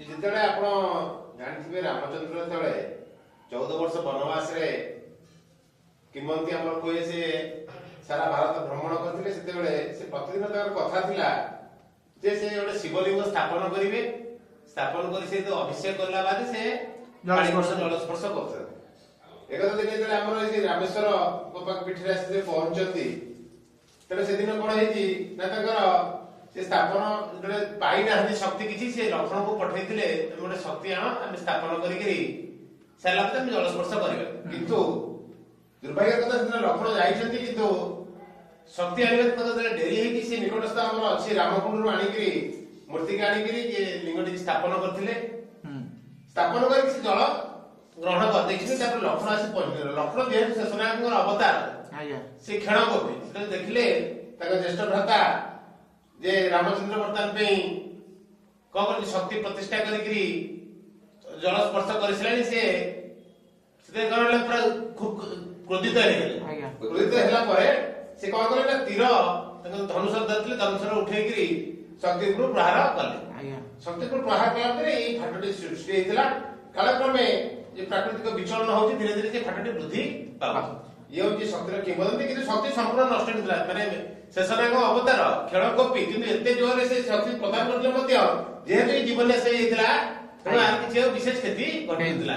ଯେତେବେଳେ ଆପଣ ଜାଣିଥିବେ ରାମଚନ୍ଦ୍ର ଯେତେବେଳେ 14 ବର୍ଷ ବନବାସ ରେ କିମନ୍ତି ଆମର କୁହେ ସେ ସାରା ଭାରତ ଭ୍ରମଣ କରିଥିଲେ ସେତେବେଳେ ସେ ପ୍ରତିଦିନ ତାଙ୍କର କଥା ଥିଲା ଯେ ସେ ଗୋଟେ ଶିବଲିଙ୍ଗ ସ୍ଥାପନ କରିବେ ସ୍ଥାପନ କରି ସେ ଅଭିଷେକ କଲା ବାଦ ସେ ଜଳ ସ୍ପର୍ଶ କରୁଥିଲେ। ଏକଥା ଦିନ ଯେତେବେଳେ ଆମର ଏଇ ରାମେଶ୍ୱର ଗୋପାଳ ପୀଠରେ ଆସିଲେ ପହଞ୍ଚନ୍ତି ତେବେ ସେଦିନ କଣ ହେଇଛି ନା ତାଙ୍କର ସେ ସ୍ଥାପନ ଯେତେବେଳେ ପାଇନାହାନ୍ତି ଶକ୍ତି କିଛି ସେ ଲକ୍ଷ୍ମଣକୁ ପଠେଇଥିଲେ ଗୋଟେ ଶକ୍ତି ଆଣ ଆମେ ସ୍ଥାପନ କରିକିରି ସାରିଲା ପରେ ଆମେ ଜଳସ୍ପର୍ଶ କରିବା କିନ୍ତୁ ଦୁର୍ଭାଗ୍ୟ କଥା ସେଦିନ ଲକ୍ଷ୍ମଣ ଯାଇଛନ୍ତି କିନ୍ତୁ ଶକ୍ତି ଆଣିବା କଥା ଡେରି ହେଇକି ସେ ନିକଟସ୍ଥ ଆମର ଅଛି ରାମକୁଣ୍ଡରୁ ଆଣିକିରି ମୂର୍ତ୍ତିକି ଆଣିକିରି ଲିଙ୍ଗଟି ସ୍ଥାପନ କରିଥିଲେ ସ୍ଥାପନ କରିକି ସେ ଜଳ ଗ୍ରହଣ କରିଦେଇଛନ୍ତି ତାପରେ ଲକ୍ଷ୍ମଣ ଆସି ପହଞ୍ଚିଲେ ଲକ୍ଷ୍ମଣ ଯେହେତୁ ଶେଷନାୟକଙ୍କର ଅବତାର ସେ କ୍ଷଣ କୋପି ସେତେବେଳେ ଦେଖିଲେ ତାଙ୍କ ଜ୍ୟେଷ୍ଠ ଭ୍ରାତା ଯେ ରାମଚନ୍ଦ୍ର ବର୍ତ୍ତମାନ ପାଇଁ କଣ କରୁଛି ଶକ୍ତି ପ୍ରତିଷ୍ଠା କରିକିରି ଜଳ ସ୍ପର୍ଶ କରିସାରିଲାଣି ସେ ସେଥିରେ କଣ ହେଲା ପୁରା ଖୁବ୍ କ୍ରୋଧିତ ହେଇଗଲେ କ୍ରୋଧିତ ହେଲା ପରେ ସେ କଣ କଲେ ନା ତୀର ତାଙ୍କ ଧନୁଷ ଧରିଥିଲେ ଧନୁଷର ଉଠେଇକିରି ଶକ୍ତି ଉପରୁ ପ୍ରହାର କଲେ ଶକ୍ତି ଉପରୁ ପ୍ରହାର କଲା ପରେ ଏଇ ଫାଟଟି ସୃଷ୍ଟି ହେଇଥିଲା କାଳକ୍ରମେ ଯେ ପ୍ରାକୃତିକ ବିଚଳନ ହଉଛି ଧୀରେ ଧୀରେ ସେ ଫାଟଟି ବୃଦ୍ଧି ପାଉଛି ଇଏ ହଉଛି ଶକ୍ତିର କିମ୍ବଦନ୍ତୀ କିନ୍ତୁ ଶକ୍ତି ସମ୍ପୂର୍ଣ୍ଣ ନଷ୍ଟ ହେଇଥିଲା ମାନେ ଶେଷନାୟକ ଅବତାର ଖେଳ କପି କିନ୍ତୁ ଏତେ ଜୋରରେ ସେ ଶକ୍ତି ପ୍ରଦାନ କରିଥିଲେ ମଧ୍ୟ ଯେହେତୁ ଏଇ ଜୀବନ୍ୟାସ ହେଇଥିଲା ତେଣୁ ଆର କିଛି ବିଶେଷ କ୍ଷତି ଘଟିଥିଲା।